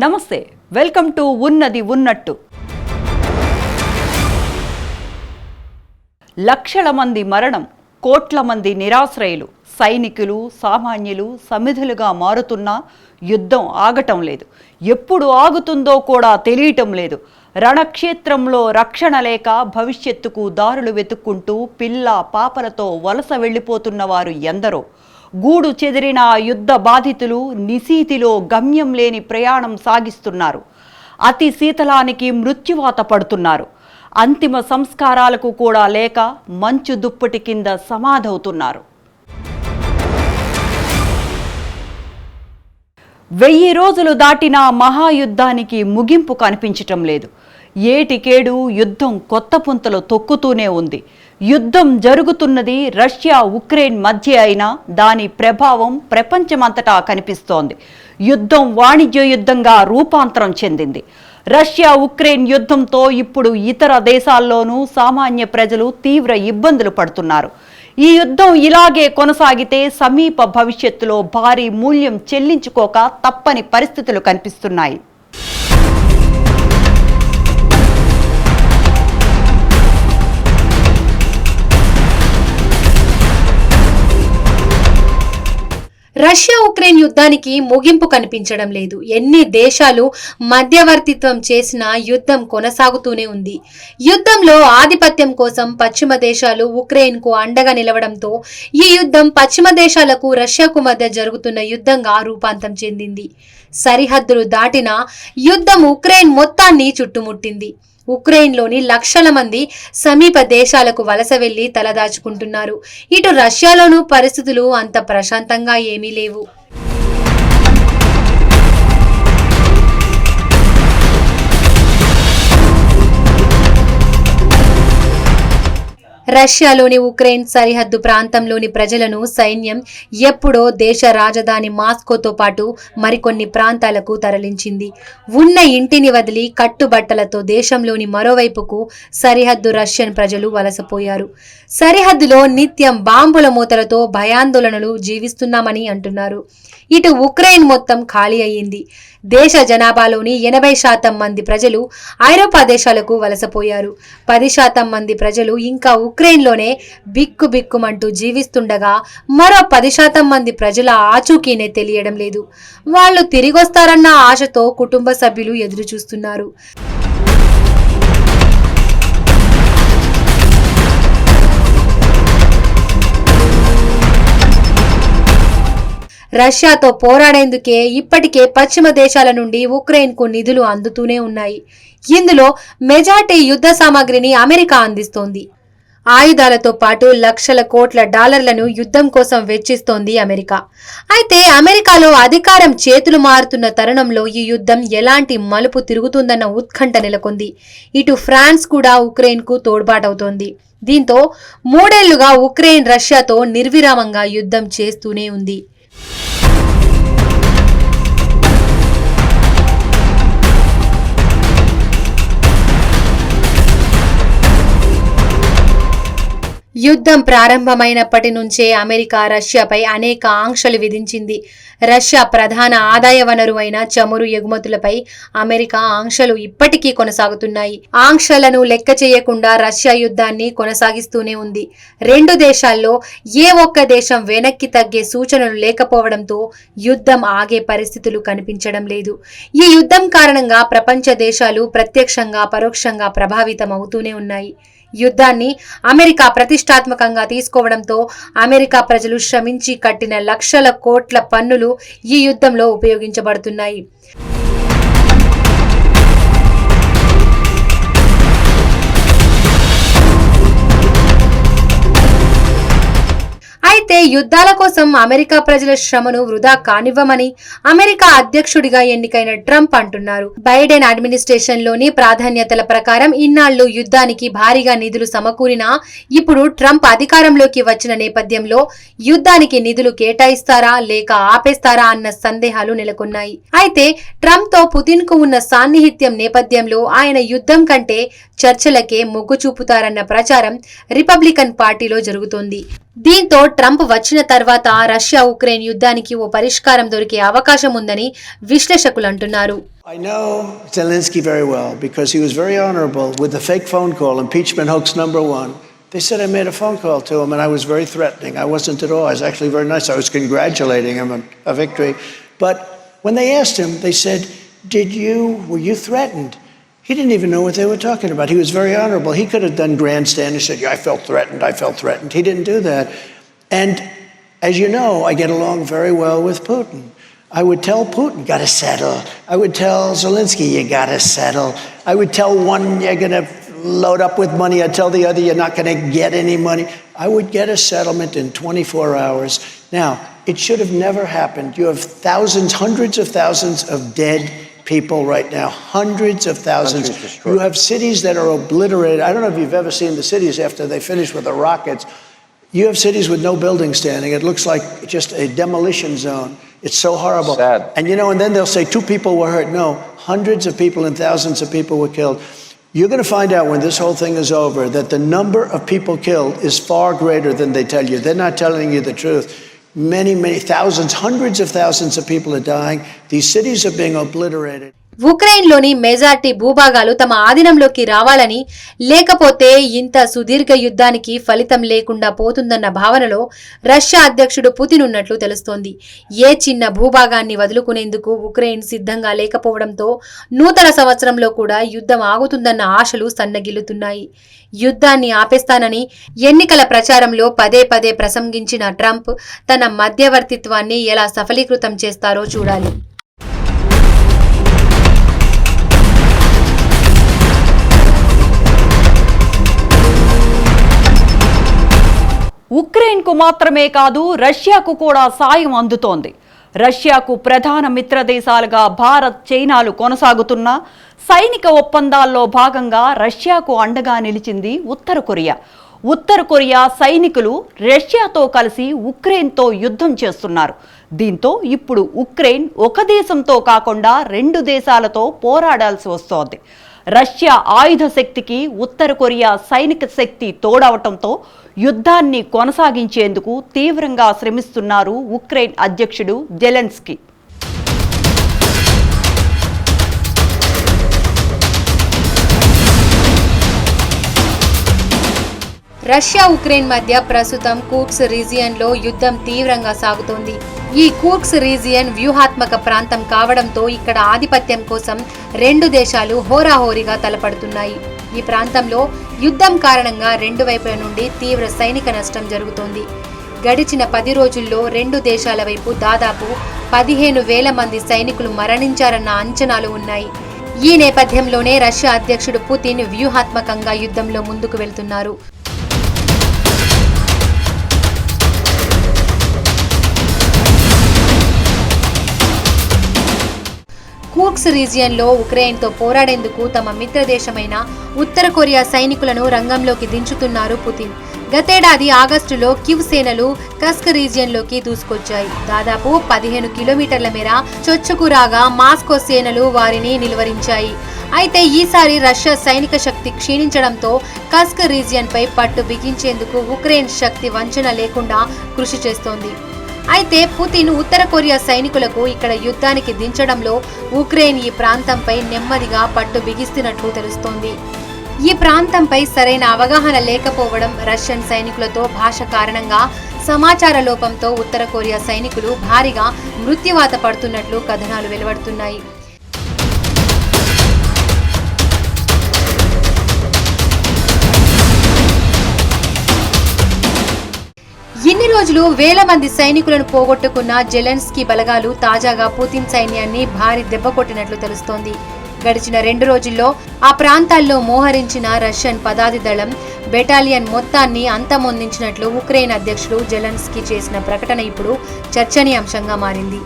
నమస్తే, welcome to ఉన్నది ఉన్నట్టు. లక్షల మంది మరణం, కోట్ల మంది నిరాశ్రయులు, సైనికులు సామాన్యులు సమిధులుగా మారుతున్న యుద్ధం ఆగటం లేదు. ఎప్పుడు ఆగుతుందో కూడా తెలియటం లేదు. రణక్షేత్రంలో రక్షణ లేక భవిష్యత్తుకు దారులు వెతుక్కుంటూ పిల్ల పాపలతో వలస వెళ్ళిపోతున్న వారు ఎందరో. గూడు చెదిరిన యుద్ధ బాధితులు నిశీతిలో గమ్యం లేని ప్రయాణం సాగిస్తున్నారు. అతి శీతలానికి మృత్యువాత పడుతున్నారు. అంతిమ సంస్కారాలకు కూడా లేక మంచు దుప్పటి కింద సమాధవుతున్నారు. 1000 రోజులు దాటిన మహాయుద్ధానికి ముగింపు కనిపించటం లేదు. ఏటికేడు యుద్ధం కొత్త పుంతలు తొక్కుతూనే ఉంది. యుద్ధం జరుగుతున్నది రష్యా ఉక్రెయిన్ మధ్య అయినా దాని ప్రభావం ప్రపంచమంతటా కనిపిస్తోంది. యుద్ధం వాణిజ్య యుద్ధంగా రూపాంతరం చెందింది. రష్యా ఉక్రెయిన్ యుద్ధంతో ఇప్పుడు ఇతర దేశాల్లోనూ సామాన్య ప్రజలు తీవ్ర ఇబ్బందులు పడుతున్నారు. ఈ యుద్ధం ఇలాగే కొనసాగితే సమీప భవిష్యత్తులో భారీ మూల్యం చెల్లించుకోక తప్పని పరిస్థితులు కనిపిస్తున్నాయి. రష్యా ఉక్రెయిన్ యుద్ధానికి ముగింపు కనిపించడం లేదు. ఎన్ని దేశాలు మధ్యవర్తిత్వం చేసినా యుద్ధం కొనసాగుతూనే ఉంది. యుద్ధంలో ఆధిపత్యం కోసం పశ్చిమ దేశాలు ఉక్రెయిన్ కు అండగా నిలవడంతో ఈ యుద్ధం పశ్చిమ దేశాలకు రష్యాకు మధ్య జరుగుతున్న యుద్ధంగా రూపాంతరం చెందింది. సరిహద్దులు దాటిన యుద్ధం ఉక్రెయిన్ మొత్తాన్ని చుట్టుముట్టింది. ఉక్రెయిన్లోని లక్షల మంది సమీప దేశాలకు వలస వెళ్లి తలదాచుకుంటున్నారు. ఇటు రష్యాలోనూ పరిస్థితులు అంత ప్రశాంతంగా ఏమీ లేవు. రష్యాలోని ఉక్రెయిన్ సరిహద్దు ప్రాంతంలోని ప్రజలను సైన్యం ఎప్పుడో దేశ రాజధాని మాస్కోతో పాటు మరికొన్ని ప్రాంతాలకు తరలించింది. ఉన్న ఇంటిని వదిలి కట్టుబట్టలతో దేశంలోని మరోవైపుకు సరిహద్దు రష్యన్ ప్రజలు వలసపోయారు. సరిహద్దులో నిత్యం బాంబుల మూతలతో భయాందోళనలు జీవిస్తున్నామని అంటున్నారు. ఇటు ఉక్రెయిన్ మొత్తం ఖాళీ అయ్యింది. దేశ జనాభాలోని 80% మంది ప్రజలు ఐరోపా దేశాలకు వలసపోయారు. 10% మంది ప్రజలు ఇంకా ఉక్రెయిన్లోనే బిక్కుబిక్కుమంటూ జీవిస్తుండగా మరో 10% మంది ప్రజల ఆచూకీనే తెలియడం లేదు. వాళ్ళు తిరిగొస్తారన్న ఆశతో కుటుంబ సభ్యులు ఎదురు చూస్తున్నారు. రష్యాతో పోరాడేందుకే ఇప్పటికే పశ్చిమ దేశాల నుండి ఉక్రెయిన్ కు నిధులు అందుతూనే ఉన్నాయి. ఇందులో మెజారిటీ యుద్ధ సామాగ్రిని అమెరికా అందిస్తోంది. ఆయుధాలతో పాటు లక్షల కోట్ల డాలర్లను యుద్ధం కోసం వెచ్చిస్తోంది అమెరికా. అయితే అమెరికాలో అధికారం చేతులు మారుతున్న తరుణంలో ఈ యుద్ధం ఎలాంటి మలుపు తిరుగుతుందన్న ఉత్కంఠ నెలకొంది. ఇటు ఫ్రాన్స్ కూడా ఉక్రెయిన్ కు తోడ్పాటవుతోంది. దీంతో 3 ఏళ్లుగా ఉక్రెయిన్ రష్యాతో నిర్విరామంగా యుద్ధం చేస్తూనే ఉంది. యుద్ధం ప్రారంభమైనప్పటి నుంచే అమెరికా రష్యాపై అనేక ఆంక్షలు విధించింది. రష్యా ప్రధాన ఆదాయ వనరు అయిన చమురు ఎగుమతులపై అమెరికా ఆంక్షలు ఇప్పటికీ కొనసాగుతున్నాయి. ఆంక్షలను లెక్క చేయకుండా రష్యా యుద్ధాన్ని కొనసాగిస్తూనే ఉంది. 2 దేశాల్లో ఏ ఒక్క దేశం వెనక్కి తగ్గే సూచనలు లేకపోవడంతో యుద్ధం ఆగే పరిస్థితులు కనిపించడం లేదు. ఈ యుద్ధం కారణంగా ప్రపంచ దేశాలు ప్రత్యక్షంగా పరోక్షంగా ప్రభావితం అవుతూనే ఉన్నాయి. యుద్ధాన్ని అమెరికా ప్రతిష్టాత్మకంగా తీసుకోవడంతో అమెరికా ప్రజలు శ్రమించి కట్టిన లక్షల కోట్ల పన్నులు ఈ యుద్ధంలో ఉపయోగించబడుతున్నాయి. అయితే యుద్ధాల కోసం అమెరికా ప్రజల శ్రమను వృధా కానివ్వమని అమెరికా అధ్యక్షుడిగా ఎన్నికైన ట్రంప్ అంటున్నారు. బైడెన్ అడ్మినిస్ట్రేషన్ లోని ప్రాధాన్యతల ప్రకారం ఇన్నాళ్లు యుద్ధానికి భారీగా నిధులు సమకూరినా ఇప్పుడు ట్రంప్ అధికారంలోకి వచ్చిన నేపథ్యంలో యుద్ధానికి నిధులు కేటాయిస్తారా లేక ఆపేస్తారా అన్న సందేహాలు నెలకొన్నాయి. అయితే ట్రంప్ తో పుతిన్ కు ఉన్న సాన్నిహిత్యం నేపథ్యంలో ఆయన యుద్ధం కంటే చర్చలకే మొగ్గు చూపుతారన్న ప్రచారం రిపబ్లికన్ పార్టీలో జరుగుతోంది. దీంతో ట్రంప్ వచ్చిన తర్వాత రష్యా ఉక్రెయిన్ యుద్ధానికి ఓ పరిష్కారం దొరికే అవకాశం ఉందని విశ్లేషకులు అంటున్నారు. I know Zelensky very well because he was very honorable with the fake phone call, impeachment hoax number 1. They said I made a phone call to him and I was very threatening. I wasn't at all. I was actually very nice. I was congratulating him on a victory. But when they asked him, they said, were you threatened? He didn't even know what they were talking about. He was very honorable. He could have done grandstand and said, yeah, I felt threatened. He didn't do that. And as you know, I get along very well with Putin. I would tell Putin, got to settle. I would tell Zelensky, you got to settle. I would tell one, you're going to load up with money. I'd tell the other, you're not going to get any money. I would get a settlement in 24 hours. Now, it should have never happened. You have thousands, hundreds of thousands of dead people right now. Hundreds of thousands. You have cities that are obliterated. I don't know if you've ever seen the cities after they finish with the rockets. You have cities with no buildings standing. It looks like just a demolition zone. It's so horrible. Sad. And and then they'll say 2 people were hurt. No, hundreds of people and thousands of people were killed. You're going to find out when this whole thing is over that the number of people killed is far greater than they tell you. They're not telling you the truth. Many thousands, hundreds of thousands of people are dying. These cities are being obliterated. ఉక్రెయిన్లోని majority భూభాగాలు తమ ఆధీనంలోకి రావాలని, లేకపోతే ఇంత సుదీర్ఘ యుద్ధానికి ఫలితం లేకుండా పోతుందన్న భావనలో రష్యా అధ్యక్షుడు పుతిన్ ఉన్నట్లు తెలుస్తోంది. ఏ చిన్న భూభాగాన్ని వదులుకునేందుకు ఉక్రెయిన్ సిద్ధంగా లేకపోవడంతో నూతన సంవత్సరంలో కూడా యుద్ధం ఆగుతుందన్న ఆశలు సన్నగిల్లుతున్నాయి. యుద్ధాన్ని ఆపేస్తానని ఎన్నికల ప్రచారంలో పదే పదే ప్రసంగించిన ట్రంప్ తన మధ్యవర్తిత్వాన్ని ఎలా సఫలీకృతం చేస్తారో చూడాలి. ఉక్రెయిన్కు మాత్రమే కాదు, రష్యాకు కూడా సాయం అందుతోంది. రష్యాకు ప్రధాన మిత్ర దేశాలుగా భారత్, చైనాలు కొనసాగుతున్న సైనిక ఒప్పందాల్లో భాగంగా రష్యాకు అండగా నిలిచింది ఉత్తర కొరియా. ఉత్తర కొరియా సైనికులు రష్యాతో కలిసి ఉక్రెయిన్తో యుద్ధం చేస్తున్నారు. దీంతో ఇప్పుడు ఉక్రెయిన్ ఒక దేశంతో కాకుండా 2 దేశాలతో పోరాడాల్సి వస్తోంది. రష్యా ఆయుధ శక్తికి ఉత్తర కొరియా సైనిక శక్తి తోడవటంతో యుద్ధాన్ని కొనసాగించేందుకు తీవ్రంగా శ్రమిస్తున్నారు ఉక్రెయిన్ అధ్యక్షుడు జెలెన్స్కీ. రష్యా ఉక్రెయిన్ మధ్య ప్రస్తుతం కూర్స్క్ రీజియన్లో యుద్ధం తీవ్రంగా సాగుతోంది. ఈ కూర్స్క్ రీజియన్ వ్యూహాత్మక ప్రాంతం కావడంతో ఇక్కడ ఆధిపత్యం కోసం 2 దేశాలు హోరాహోరీగా తలపడుతున్నాయి. ఈ ప్రాంతంలో యుద్ధం కారణంగా 2 వైపుల నుండి తీవ్ర సైనిక నష్టం జరుగుతోంది. గడిచిన 10 రోజుల్లో 2 దేశాల వైపు దాదాపు 15,000 మంది సైనికులు మరణించారన్న అంచనాలు ఉన్నాయి. ఈ నేపథ్యంలోనే రష్యా అధ్యక్షుడు పుతిన్ వ్యూహాత్మకంగా యుద్ధంలో ముందుకు వెళ్తున్నారు. కూర్స్క్ రీజియన్లో ఉక్రెయిన్తో పోరాడేందుకు తమ మిత్ర దేశమైన ఉత్తర కొరియా సైనికులను రంగంలోకి దించుతున్నారు పుతిన్. గతేడాది ఆగస్టులో కివ్ సేనలు కస్క్ రీజియన్లోకి దూసుకొచ్చాయి. దాదాపు 15 కిలోమీటర్ల మేర చొచ్చుకు రాగా మాస్కో సేనలు వారిని నిలువరించాయి. అయితే ఈసారి రష్యా సైనిక శక్తి క్షీణించడంతో కస్క్ రీజియన్ పై పట్టు బిగించేందుకు ఉక్రెయిన్ శక్తి వంచన లేకుండా కృషి చేస్తోంది. అయితే పుతిన్ ఉత్తర కొరియా సైనికులకు ఇక్కడ యుద్ధానికి దించడంలో ఉక్రెయిన్ ఈ ప్రాంతంపై నెమ్మదిగా పట్టు బిగిస్తున్నట్లు తెలుస్తోంది. ఈ ప్రాంతంపై సరైన అవగాహన లేకపోవడం, రష్యన్ సైనికులతో భాష కారణంగా సమాచార లోపంతో ఉత్తర కొరియా సైనికులు భారీగా మృత్యువాత పడుతున్నట్లు కథనాలు వెలువడుతున్నాయి. ఇన్ని రోజులు వేల మంది సైనికులను పోగొట్టుకున్న జెలెన్స్కీ బలగాలు తాజాగా పుతిన్ సైన్యాన్ని భారీ దెబ్బ కొట్టినట్లు తెలుస్తోంది. గడిచిన 2 రోజుల్లో ఆ ప్రాంతాల్లో మోహరించిన రష్యన్ పదాతి దళం బెటాలియన్ మొత్తాన్ని అంతమొందించినట్లు ఉక్రెయిన్ అధ్యక్షుడు జెలెన్స్కీ చేసిన ప్రకటన ఇప్పుడు చర్చనీయాంశంగా మారింది.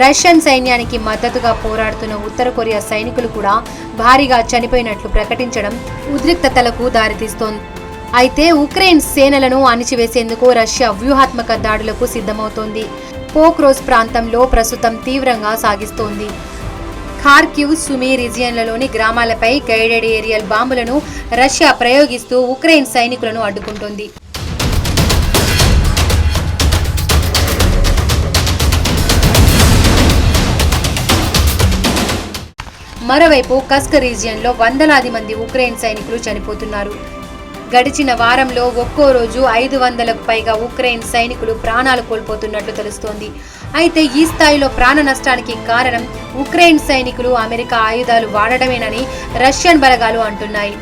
రష్యన్ సైన్యానికి మద్దతుగా పోరాడుతున్న ఉత్తర కొరియా సైనికులు కూడా భారీగా చనిపోయినట్లు ప్రకటించడం ఉద్రిక్తతలకు దారితీస్తోంది. అయితే ఉక్రెయిన్ సేనలను అణిచివేసేందుకు రష్యా వ్యూహాత్మక దాడులకు సిద్ధమవుతోంది. పోక్రోస్ ప్రాంతంలో ప్రస్తుతం తీవ్రంగా సాగిస్తోంది. ఖార్కివ్, సుమీ రీజియన్లలోని గ్రామాలపై గైడెడ్ ఏరియల్ బాంబులను రష్యా ప్రయోగిస్తూ ఉక్రెయిన్ సైనికులను అడ్డుకుంటోంది. మరోవైపు కస్క్ రీజియన్లో వందలాది మంది ఉక్రెయిన్ సైనికులు చనిపోతున్నారు. గడిచిన వారంలో ఒక్కో రోజు 500కు పైగా ఉక్రెయిన్ సైనికులు ప్రాణాలు కోల్పోతున్నట్లు తెలుస్తోంది. అయితే ఈ స్థాయిలో ప్రాణ నష్టానికి కారణం ఉక్రెయిన్ సైనికులు అమెరికా ఆయుధాలు వాడడమేనని రష్యన్ బలగాలు అంటున్నాయి.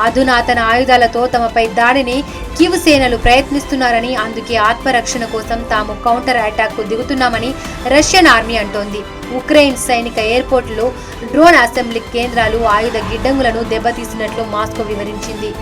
అధునాతన ఆయుధాలతో తమపై దాడిని కీవ్ సేనలు ప్రయత్నిస్తున్నారని, అందుకే ఆత్మరక్షణ కోసం తాము కౌంటర్ అటాక్కు దిగుతున్నామని రష్యన్ ఆర్మీ అంటోంది. ఉక్రెయిన్ సైనిక ఎయిర్పోర్టులో డ్రోన్ అసెంబ్లీ కేంద్రాలు, ఆయుధ గిడ్డంగులను దెబ్బతీసినట్లు మాస్కో వివరించింది.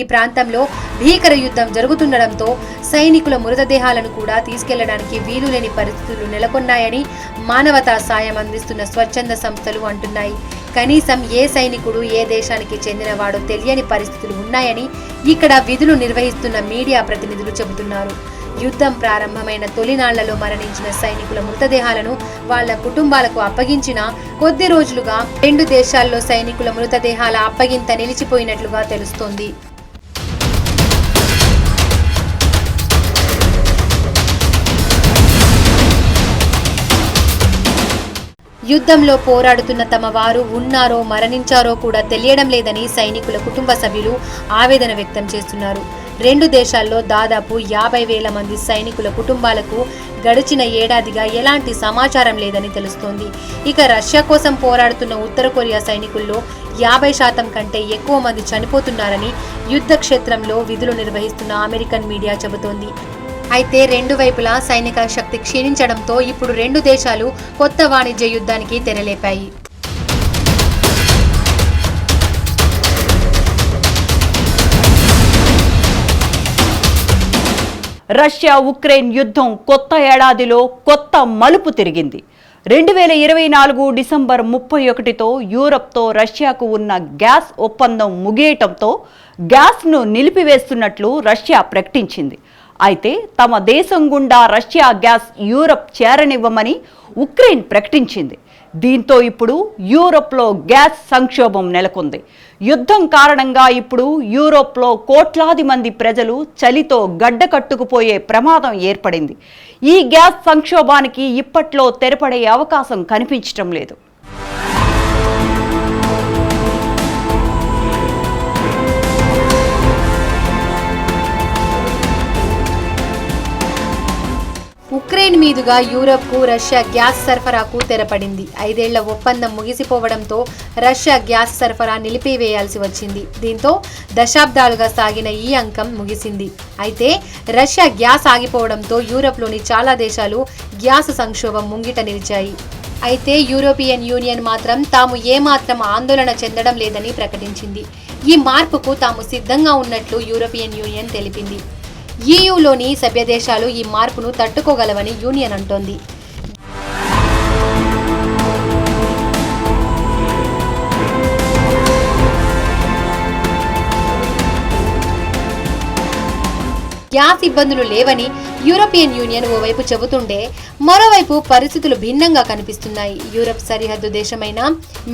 ఈ ప్రాంతంలో భీకర యుద్ధం జరుగుతుండటంతో సైనికుల మృతదేహాలను కూడా తీసుకెళ్లడానికి వీలులేని పరిస్థితులు నెలకొన్నాయని మానవతా సాయం అందిస్తున్న స్వచ్ఛంద సంస్థలు అంటున్నాయి. కనీసం ఏ సైనికుడు ఏ దేశానికి చెందినవాడో తెలియని పరిస్థితులు ఉన్నాయని ఇక్కడ విధులు నిర్వహిస్తున్న మీడియా ప్రతినిధులు చెబుతున్నారు. యుద్ధం ప్రారంభమైన తొలినాళ్లలో మరణించిన సైనికుల మృతదేహాలను వాళ్ల కుటుంబాలకు అప్పగించిన కొద్ది రోజులుగా 2 దేశాల్లో సైనికుల మృతదేహాల అప్పగింత నిలిచిపోయినట్లుగా తెలుస్తోంది. యుద్ధంలో పోరాడుతున్న తమ వారు ఉన్నారో మరణించారో కూడా తెలియడం లేదని సైనికుల కుటుంబ సభ్యులు ఆవేదన వ్యక్తం చేస్తున్నారు. 2 దేశాల్లో దాదాపు 50,000 మంది సైనికుల కుటుంబాలకు గడిచిన ఏడాదిగా ఎలాంటి సమాచారం లేదని తెలుస్తోంది. ఇక రష్యా కోసం పోరాడుతున్న ఉత్తర కొరియా సైనికుల్లో 50% కంటే ఎక్కువ మంది చనిపోతున్నారని యుద్ధ క్షేత్రంలో విధులు నిర్వహిస్తున్న అమెరికన్ మీడియా చెబుతోంది. అయితే 2 వైపులా సైనిక శక్తి క్షీణించడంతో ఇప్పుడు 2 దేశాలు కొత్త వాణిజ్య యుద్ధానికి తెరలేపాయి. రష్యా ఉక్రెయిన్ యుద్ధం కొత్త ఏడాదిలో కొత్త మలుపు తిరిగింది. 2024 డిసెంబర్ 31తో యూరప్తో రష్యాకు ఉన్న గ్యాస్ ఒప్పందం ముగియటంతో గ్యాస్ను నిలిపివేస్తున్నట్లు రష్యా ప్రకటించింది. అయితే తమ దేశం గుండా రష్యా గ్యాస్ యూరప్ చేరనివ్వమని ఉక్రెయిన్ ప్రకటించింది. దీంతో ఇప్పుడు యూరప్లో గ్యాస్ సంక్షోభం నెలకొంది. యుద్ధం కారణంగా ఇప్పుడు యూరోప్లో కోట్లాది మంది ప్రజలు చలితో గడ్డకట్టుకుపోయే ప్రమాదం ఏర్పడింది. ఈ గ్యాస్ సంక్షోభానికి ఇప్పట్లో తెరపడే అవకాశం కనిపించటం లేదు. ఉక్రెయిన్ మీదుగా యూరప్కు రష్యా గ్యాస్ సరఫరాకు తెరపడింది. 5 ఏళ్ల ఒప్పందం ముగిసిపోవడంతో రష్యా గ్యాస్ సరఫరా నిలిపివేయాల్సి వచ్చింది. దీంతో దశాబ్దాలుగా సాగిన ఈ అంకం ముగిసింది. అయితే రష్యా గ్యాస్ ఆగిపోవడంతో యూరప్లోని చాలా దేశాలు గ్యాస్ సంక్షోభం ముంగిట నిలిచాయి. అయితే యూరోపియన్ యూనియన్ మాత్రం తాము ఏమాత్రం ఆందోళన చెందడం లేదని ప్రకటించింది. ఈ మార్పుకు తాము సిద్ధంగా ఉన్నట్లు యూరోపియన్ యూనియన్ తెలిపింది. ఈయూలోని సభ్య దేశాలు ఈ మార్పును తట్టుకోగలవని యూనియన్ అంటోంది. గ్యాస్ ఇబ్బందులు లేవని యూరోపియన్ యూనియన్ ఓవైపు చెబుతుంటే మరోవైపు పరిస్థితులు భిన్నంగా కనిపిస్తున్నాయి. యూరప్ సరిహద్దు దేశమైన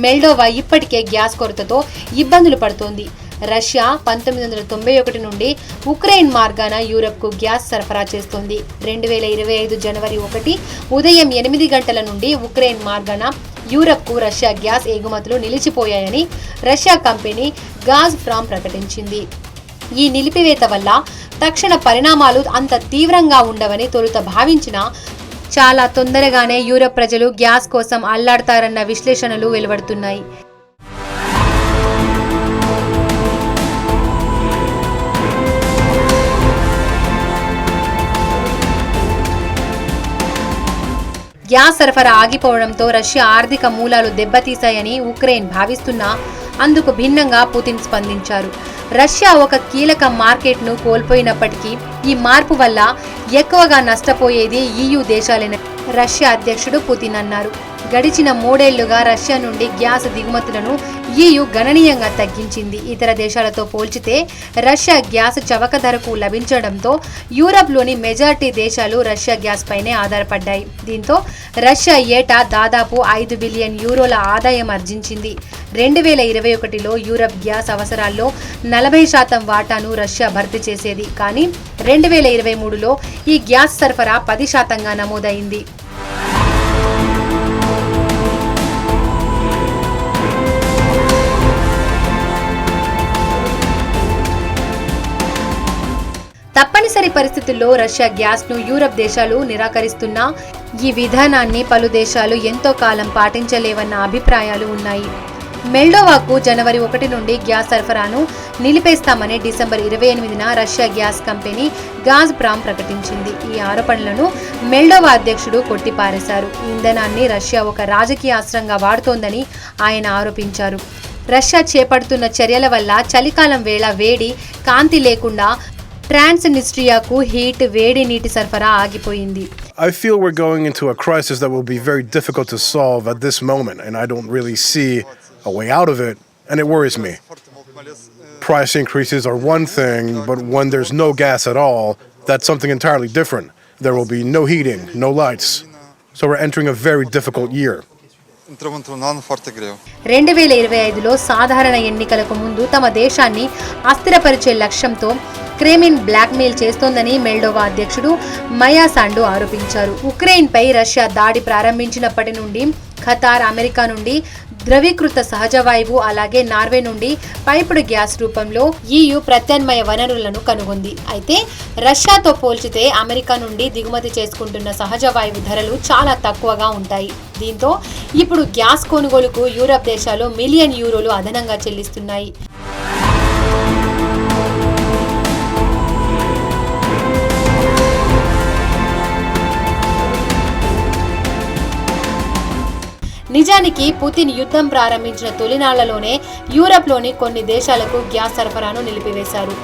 మొల్డోవా ఇప్పటికే గ్యాస్ కొరతతో ఇబ్బందులు పడుతోంది. రష్యా 1991 నుండి ఉక్రెయిన్ మార్గాన యూరప్కు గ్యాస్ సరఫరా చేస్తోంది. 2025 జనవరి 1 ఉదయం 8 గంటల నుండి ఉక్రెయిన్ మార్గాన యూరప్కు రష్యా గ్యాస్ ఎగుమతులు నిలిచిపోయాయని రష్యా కంపెనీ గాజ్ప్రామ్ ప్రకటించింది. ఈ నిలిపివేత వల్ల తక్షణ పరిణామాలు అంత తీవ్రంగా ఉండవని తొలుత భావించినా చాలా తొందరగానే యూరప్ ప్రజలు గ్యాస్ కోసం అల్లాడతారన్న విశ్లేషణలు వెలువడుతున్నాయి. గ్యాస్ సరఫరా ఆగిపోవడంతో రష్యా ఆర్థిక మూలాలు దెబ్బతీశాయని ఉక్రెయిన్ భావిస్తున్నా అందుకు భిన్నంగా పుతిన్ స్పందించారు. రష్యా ఒక కీలక మార్కెట్ను కోల్పోయినప్పటికీ ఈ మార్పు వల్ల ఎక్కువగా నష్టపోయేది EU దేశాలేనని రష్యా అధ్యక్షుడు పుతిన్ అన్నారు. గడిచిన 3 ఏళ్లుగా రష్యా నుండి గ్యాస్ దిగుమతులను EU గణనీయంగా తగ్గించింది. ఇతర దేశాలతో పోల్చితే రష్యా గ్యాస్ చవక ధరకు లభించడంతో యూరప్లోని మెజారిటీ దేశాలు రష్యా గ్యాస్ పైనే ఆధారపడ్డాయి. దీంతో రష్యా ఏటా దాదాపు 5 బిలియన్ యూరోల ఆదాయం ఆర్జించింది. 2021లో యూరప్ గ్యాస్ అవసరాల్లో 40% వాటాను రష్యా భర్తీ చేసేది. కానీ 2023లో ఈ గ్యాస్ సరఫరా 10%గా నమోదైంది. తప్పనిసరి పరిస్థితుల్లో రష్యా గ్యాస్ను యూరప్ దేశాలు నిరాకరిస్తున్నా ఈ విధానాన్ని పలు దేశాలు ఎంతో కాలం పాటించలేవన్న అభిప్రాయాలు ఉన్నాయి. మెల్డోవాకు జనవరి 1 నుండి గ్యాస్ సరఫరాను నిలిపేస్తామని డిసెంబర్ 28న రష్యా గ్యాస్ కంపెనీ గాజ్ప్రామ్ ప్రకటించింది. ఈ ఆరోపణలను మెల్డోవా అధ్యక్షుడు కొట్టిపారేశారు. ఈ ఇంధనాన్ని రష్యా ఒక రాజకీయ అస్త్రంగా వాడుతోందని ఆయన ఆరోపించారు. రష్యా చేపడుతున్న చర్యల వల్ల చలికాలం వేళ వేడి, కాంతి లేకుండా ట్రాన్స్నిస్ట్రియాకు హీట్ వేడి నీటి సరఫరా ఆగిపోయింది. I feel we're going into a crisis that will be very difficult to solve at this moment, and I don't really see a way out of it, and it worries me. Price increases are one thing, but when there's no gas at all, that's something entirely different. There will be no heating, no lights. So we're entering a very difficult year. 2025లో సాధారణ ఎన్నికలకు ముందు తమ దేశాన్ని అస్థిరపరిచే లక్ష్యంతో క్రెమిన్ blackmail చేస్తోందని మెల్డోవా అధ్యక్షుడు మయా సాండు ఆరోపించారు. ఉక్రెయిన్పై Russia దాడి ప్రారంభించినప్పటి నుండి ఖతార్, అమెరికా నుండి ద్రవీకృత సహజ వాయువు, అలాగే నార్వే నుండి పైపుడు గ్యాస్ రూపంలో EU ప్రత్యామ్నాయ వనరులను కనుగొంది. అయితే రష్యాతో పోల్చితే అమెరికా నుండి దిగుమతి చేసుకుంటున్న సహజ వాయువు ధరలు చాలా తక్కువగా ఉంటాయి. దీంతో ఇప్పుడు గ్యాస్ కొనుగోలుకు యూరప్ దేశాలు మిలియన్ యూరోలు అదనంగా చెల్లిస్తున్నాయి. నిజానికి పుతిన్ యుద్ధం ప్రారంభించిన తొలినాళ్లలోనే యూరప్లోని కొన్ని దేశాలకు గ్యాస్ సరఫరాను నిలిపివేశారు.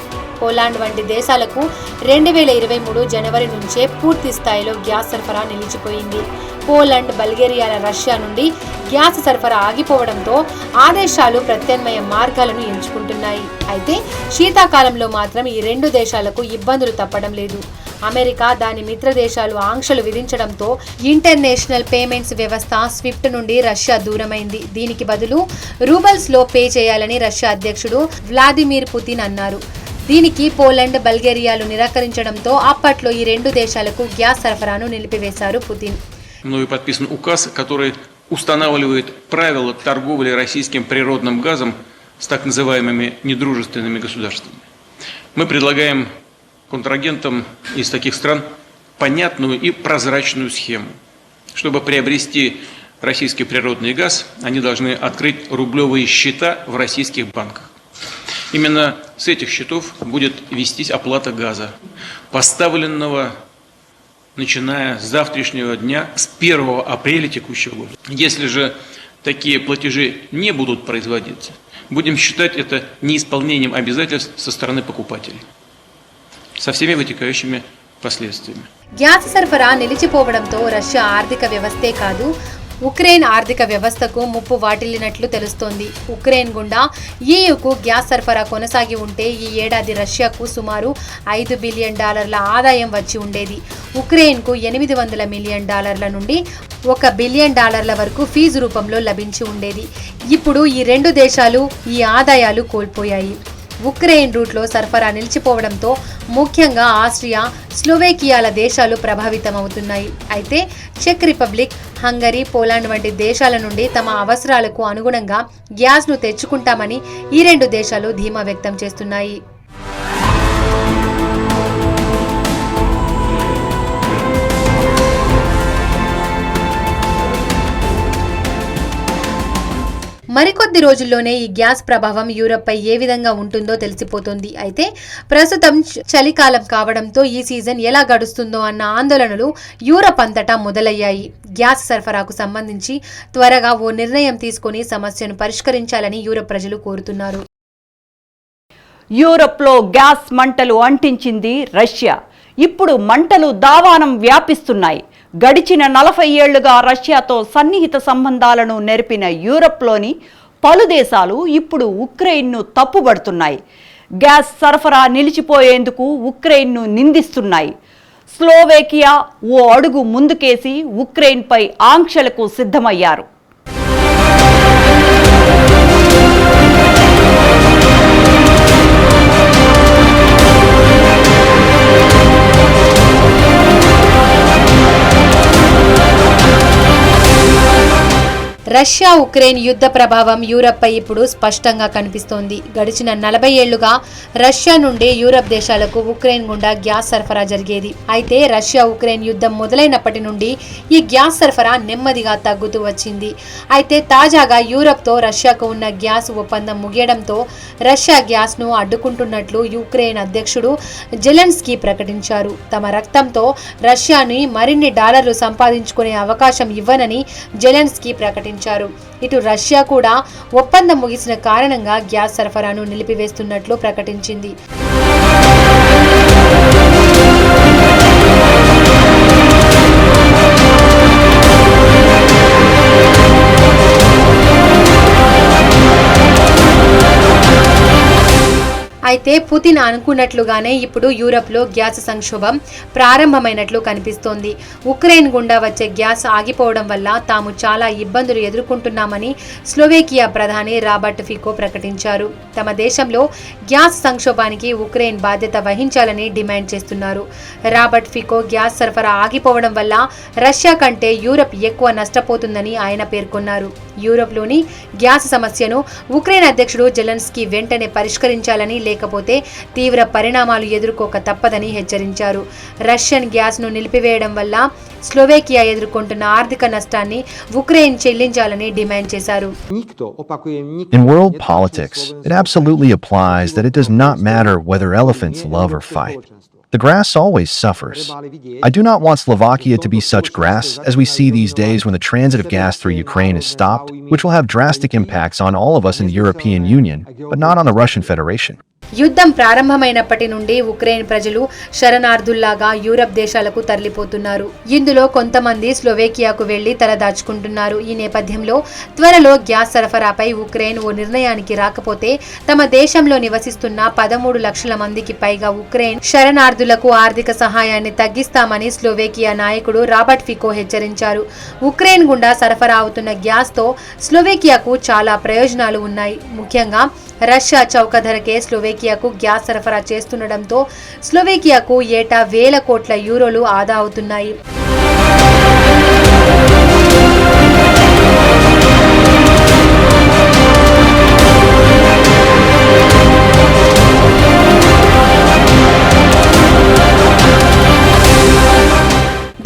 పోలాండ్ వంటి దేశాలకు 2023 జనవరి నుంచే పూర్తి స్థాయిలో గ్యాస్ సరఫరా నిలిచిపోయింది. పోలాండ్, బల్గేరియాల రష్యా నుండి గ్యాస్ సరఫరా ఆగిపోవడంతో ఆ దేశాలు ప్రత్యామ్నాయ మార్గాలను ఎంచుకుంటున్నాయి. అయితే శీతాకాలంలో మాత్రం ఈ 2 దేశాలకు ఇబ్బందులు తప్పడం లేదు. అమెరికా, దాని మిత్ర దేశాలు ఆంక్షలు విధించడంతో ఇంటర్నేషనల్ పేమెంట్స్ వ్యవస్థ స్విఫ్ట్ నుండి రష్యా దూరమైంది. దీనికి బదులు రూబల్స్లో పే చేయాలని రష్యా అధ్యక్షుడు వ్లాదిమిర్ పుతిన్ అన్నారు. దీనికి పోలాండ్, బల్గేరియాలు నిరాకరించడంతో అప్పట్లో ఈ 2 దేశాలకు గ్యాస్ సరఫరాను నిలిపివేశారు పుతిన్. Мною подписан указ, который устанавливает правила торговли российским природным газом с так называемыми недружественными государствами. Мы предлагаем контрагентам из таких стран понятную и прозрачную схему. Чтобы приобрести российский природный газ, они должны открыть рублевые счета в российских банках. Именно с этих счетов будет вестись оплата газа, поставленного начиная с завтрашнего дня, с 1 апреля текущего года. Если же такие платежи не будут производиться, будем считать это неисполнением обязательств со стороны покупателей, со всеми вытекающими последствиями. గ్యాస్ సరఫరా నిలిచిపోవడంతో రష్యా ఆర్థిక వ్యవస్థే కాదు, ఉక్రెయిన్ ఆర్థిక వ్యవస్థకు ముప్పు వాటిల్లినట్లు తెలుస్తోంది. ఉక్రెయిన్ గుండా EUకు గ్యాస్ సరఫరా కొనసాగి ఉంటే ఈ ఏడాది రష్యాకు సుమారు $5 బిలియన్ ఆదాయం వచ్చి ఉండేది. ఉక్రెయిన్కు $800 మిలియన్ నుండి $1 బిలియన్ వరకు ఫీజు రూపంలో లభించి ఉండేది. ఇప్పుడు ఈ 2 దేశాలు ఈ ఆదాయాలు కోల్పోయాయి. ఉక్రెయిన్ రూట్లో సరఫరా నిలిచిపోవడంతో ముఖ్యంగా ఆస్ట్రియా, స్లోవేకియాల దేశాలు ప్రభావితమవుతున్నాయి. అయితే చెక్ రిపబ్లిక్, హంగరీ, పోలాండ్ వంటి దేశాల నుండి తమ అవసరాలకు అనుగుణంగా గ్యాస్ను తెచ్చుకుంటామని ఈ 2 దేశాలు ధీమా వ్యక్తం చేస్తున్నాయి. మరికొద్ది రోజుల్లోనే ఈ గ్యాస్ ప్రభావం యూరప్ పై ఏ విధంగా ఉంటుందో తెలిసిపోతుంది. అయితే ప్రస్తుతం చలికాలం కావడంతో ఈ సీజన్ ఎలా గడుస్తుందో అన్న ఆందోళనలు యూరప్ అంతటా మొదలయ్యాయి. గ్యాస్ సరఫరాకు సంబంధించి త్వరగా ఓ నిర్ణయం తీసుకొని సమస్యను పరిష్కరించాలని యూరప్ ప్రజలు కోరుతున్నారు. యూరప్లో గ్యాస్ మంటలు అంటించింది రష్యా. ఇప్పుడు మంటలు దావానం వ్యాపిస్తున్నాయి. గడిచిన 40 ఏళ్లుగా రష్యాతో సన్నిహిత సంబంధాలను నెరిపిన యూరప్లోని పలు దేశాలు ఇప్పుడు ఉక్రెయిన్ను తప్పుబడుతున్నాయి. గ్యాస్ సరఫరా నిలిచిపోయేందుకు ఉక్రెయిన్ను నిందిస్తున్నాయి. స్లోవేకియా ఓ అడుగు ముందుకేసి ఉక్రెయిన్పై ఆంక్షలకు సిద్ధమయ్యారు. రష్యా ఉక్రెయిన్ యుద్ధ ప్రభావం యూరప్పై ఇప్పుడు స్పష్టంగా కనిపిస్తోంది. గడిచిన 40 ఏళ్లుగా రష్యా నుండి యూరప్ దేశాలకు ఉక్రెయిన్ గుండా గ్యాస్ సరఫరా జరిగేది. అయితే రష్యా ఉక్రెయిన్ యుద్ధం మొదలైనప్పటి నుండి ఈ గ్యాస్ సరఫరా నెమ్మదిగా తగ్గుతూ వచ్చింది. అయితే తాజాగా యూరప్తో రష్యాకు ఉన్న గ్యాస్ ఒప్పందం ముగియడంతో రష్యా గ్యాస్ను అడ్డుకుంటున్నట్లు యుక్రెయిన్ అధ్యక్షుడు జెలెన్స్కీ ప్రకటించారు. తమ రక్తంతో రష్యాని మరిన్ని డాలర్లు సంపాదించుకునే అవకాశం ఇవ్వనని జెలెన్స్కీ ప్రకటించారు. ఇటు రష్యా కూడా ఒప్పందం ముగిసిన కారణంగా గ్యాస్ సరఫరాను నిలిపివేస్తున్నట్లు ప్రకటించింది. అయితే పుతిన్ అనుకున్నట్లుగానే ఇప్పుడు యూరప్లో గ్యాస్ సంక్షోభం ప్రారంభమైనట్లు కనిపిస్తోంది. ఉక్రెయిన్ గుండా వచ్చే గ్యాస్ ఆగిపోవడం వల్ల తాము చాలా ఇబ్బందులు ఎదుర్కొంటున్నామని స్లోవేకియా ప్రధాని రాబర్ట్ ఫికో ప్రకటించారు. తమ దేశంలో గ్యాస్ సంక్షోభానికి ఉక్రెయిన్ బాధ్యత వహించాలని డిమాండ్ చేస్తున్నారు. రాబర్ట్ ఫికో గ్యాస్ సరఫరా ఆగిపోవడం వల్ల రష్యా కంటే యూరప్ ఎక్కువ నష్టపోతుందని ఆయన పేర్కొన్నారు. యూరప్లోని గ్యాస్ సమస్యను ఉక్రెయిన్ అధ్యక్షుడు జెలెన్స్కీ వెంటనే పరిష్కరించాలని, లేకపోతే తీవ్ర పరిణామాలు ఎదుర్కోక తప్పదని హెచ్చరించారు. రష్యన్ గ్యాస్ను నిలిపివేయడం వల్ల స్లోవేకియా ఎదుర్కొంటున్న ఆర్థిక నష్టాన్ని ఉక్రెయిన్ చెల్లించాలని డిమాండ్ చేశారు. In world politics, it absolutely applies that it does not matter whether elephants love or fight. The grass always suffers. I do not want Slovakia to be such grass as we see these days when the transit of gas through Ukraine is stopped, which will have drastic impacts on all of us in the European Union, but not on the Russian Federation. యుద్ధం ప్రారంభమైనప్పటి నుండి Ukraine ప్రజలు శరణార్థుల్లాగా Europe దేశాలకు తరలిపోతున్నారు. ఇందులో కొంతమంది స్లోవేకియాకు వెళ్లి తలదాచుకుంటున్నారు. ఈ నేపథ్యంలో త్వరలో గ్యాస్ సరఫరాపై ఉక్రెయిన్ ఓ నిర్ణయానికి రాకపోతే తమ దేశంలో నివసిస్తున్న 13 లక్షల మందికి పైగా ఉక్రెయిన్ శరణార్థులకు ఆర్థిక సహాయాన్ని తగ్గిస్తామని స్లోవేకియా నాయకుడు రాబర్ట్ ఫికో హెచ్చరించారు. ఉక్రెయిన్ గుండా సరఫరా అవుతున్న గ్యాస్తో స్లోవేకియాకు చాలా ప్రయోజనాలు ఉన్నాయి. ముఖ్యంగా రష్యా చౌక ధరకే స్లోవేకియాకు గ్యాస్ సరఫరా చేస్తుండటంతో స్లోవేకియాకు ఏటా 1000 కోట్ల యూరోలు ఆదా అవుతున్నాయి.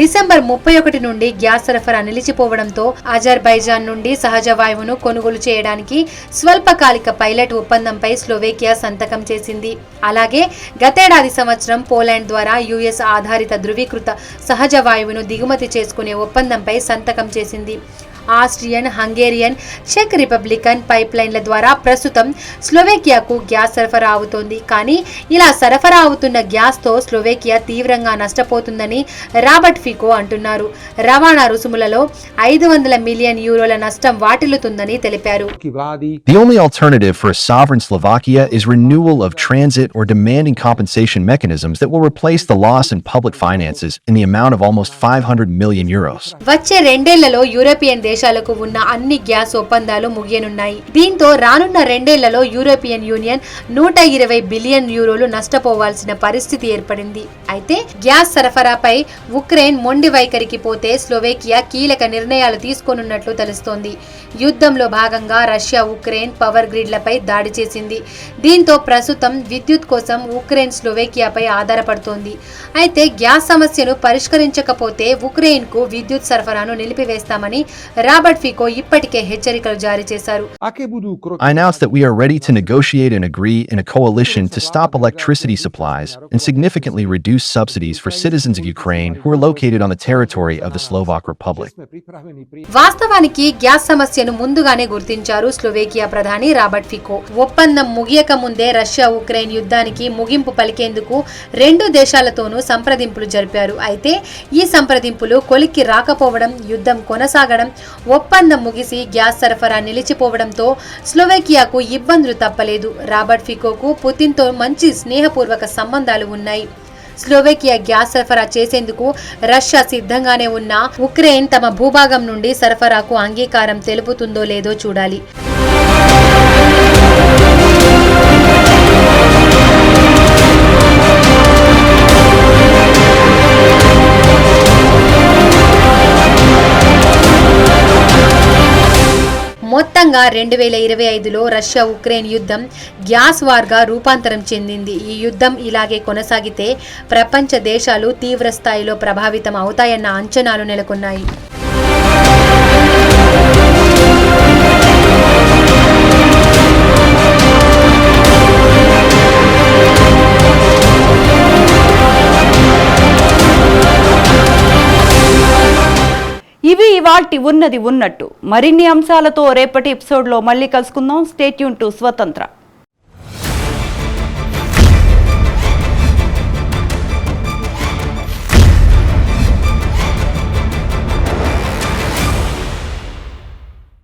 డిసెంబర్ 31 నుండి గ్యాస్ సరఫరా నిలిచిపోవడంతో అజర్బైజాన్ నుండి సహజ వాయువును కొనుగోలు చేయడానికి స్వల్పకాలిక పైలట్ ఒప్పందంపై స్లోవేకియా సంతకం చేసింది. అలాగే గతేడాది సంవత్సరం పోలాండ్ ద్వారా యుఎస్ ఆధారిత ధృవీకృత సహజ వాయువును దిగుమతి చేసుకునే ఒప్పందంపై సంతకం చేసింది. ఆస్ట్రియన్, హంగేరియన్, చెక్ రిపబ్లికన్ పైప్ లైన్ల ద్వారా ప్రస్తుతం స్లోవేకియాకు గ్యాస్ సరఫరా అవుతోంది. కానీ ఇలా సరఫరా అవుతున్న గ్యాస్తో స్లోవేకియా తీవ్రంగా నష్టపోతుందని రాబర్ట్ ఫికో అంటున్నారు. రవాణా రుసుములలో 500 మిలియన్ యూరోల నష్టం వాటిల్లుతుందని తెలిపారు. The only alternative for a sovereign Slovakia is renewal of transit or demanding compensation mechanisms that will replace the loss in public finances in the amount of almost 500 million euros. వచ్చే 2 ఏళ్లలో European దేశాలకు ఉన్న అన్ని gas ఒప్పందాలు ముగియనున్నాయి. దీంతో రానున్న 2 ఏళ్లలో European union 120 billion యూరోలు నష్టపోవాల్సిన పరిస్థితి ఏర్పడింది. అయితే గ్యాస్ సరఫరాపై ఉక్రెయిన్ మొండి వైఖరికి పోతే స్లోవేకియా కీలక నిర్ణయాలు తీసుకోనున్నట్లు తెలుస్తోంది. యుద్ధంలో భాగంగా రష్యా ఉక్రెయిన్ పవర్ గ్రిడ్లపై దాడి చేసింది. దీంతో ప్రస్తుతం విద్యుత్ కోసం ఉక్రెయిన్ స్లోవేకియాపై ఆధారపడుతోంది. అయితే గ్యాస్ సమస్యను పరిష్కరించకపోతే ఉక్రెయిన్కు విద్యుత్ సరఫరాను నిలిపివేస్తామని రాబర్ట్ ఫికో ఇప్పటికే హెచ్చరికలు జారీ చేశారు. I announce that we are ready to negotiate and agree in a coalition to stop electricity supplies and significantly reduce subsidies for citizens of Ukraine who are located on the territory of the Slovak Republic. వాస్తవానికి gas సమస్యను ముందుగానే గుర్తించారు స్లోవేకియా ప్రధాని Robert Fico. ఒప్పందం ముగియక ముందే Russia Ukraine యుద్ధానికి ముగింపు పలికేందుకు రెండు దేశాలతోనూ సంప్రదింపులు జరిపారు. అయితే ఈ సంప్రదింపులు కొలిక్కి రాకపోవడం, యుద్ధం కొనసాగడం, ఒప్పందం ముగిసి గ్యాస్ సరఫరా నిలిచిపోవడంతో స్లోవేకియాకు ఇబ్బందులు తప్పలేదు. రాబర్ట్ ఫికోకు పుతిన్తో మంచి స్నేహపూర్వక సంబంధాలు ఉన్నాయి. స్లోవేకియా గ్యాస్ సరఫరా చేసేందుకు రష్యా సిద్ధంగానే ఉన్నా ఉక్రెయిన్ తమ భూభాగం నుండి సరఫరాకు అంగీకారం తెలుపుతుందో లేదో చూడాలి. మొత్తంగా 2025లో రష్యా ఉక్రెయిన్ యుద్ధం గ్యాస్ వార్గా రూపాంతరం చెందింది. ఈ యుద్ధం ఇలాగే కొనసాగితే ప్రపంచ దేశాలు తీవ్ర స్థాయిలో ప్రభావితం అవుతాయన్న అంచనాలు నెలకొన్నాయి. ఇవి ఇవాల్టి ఉన్నది ఉన్నట్టు. మరిన్ని అంశాలతో రేపటి ఎపిసోడ్లో మళ్ళీ కలుసుకుందాం. స్టే ట్యూన్ టు స్వతంత్ర.